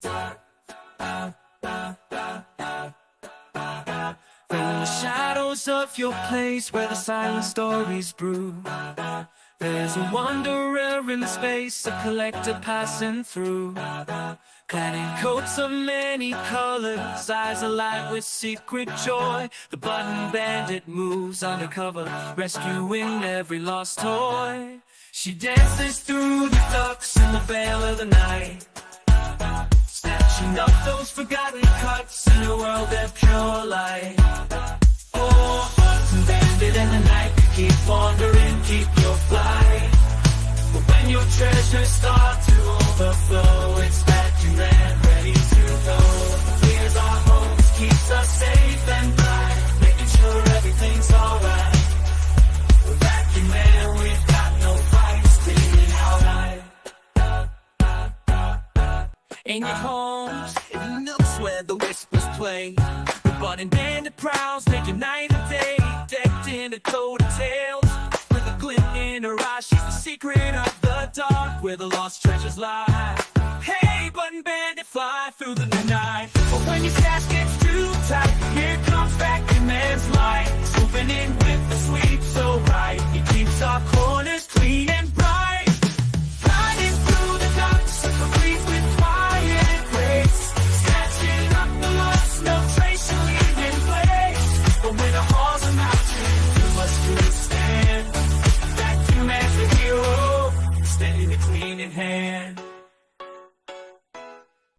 From the shadows of your place where the silent stories brew, there's a wanderer in space, a collector passing through. Clad in coats of many colors, eyes alight with secret joy. The Button Bandit moves undercover, rescuing every lost toy. She dances through the ducts in the veil of the night, snatching up those forgotten cuts in a world of pure light. Oh, Button Bandit in the night, keep wandering, keep your flight. But when your treasures start to overflow, it's Vacu-Man ready to go. Clears our homes, keeps us safe and bright, making sure everything's alright. With Vacu-Man, we've got no fights, cleaning out light. In your homes, in the nooks where the whispers play, the Button Bandit prowls, making night and day, decked in a coat of tails. With a glint in her eye, she's the secret of the dark, where the lost treasures lie. Hey, Button Bandit, fly through the night. But when your task gets too tight, here comes Vacu-Man's light, swooping in with the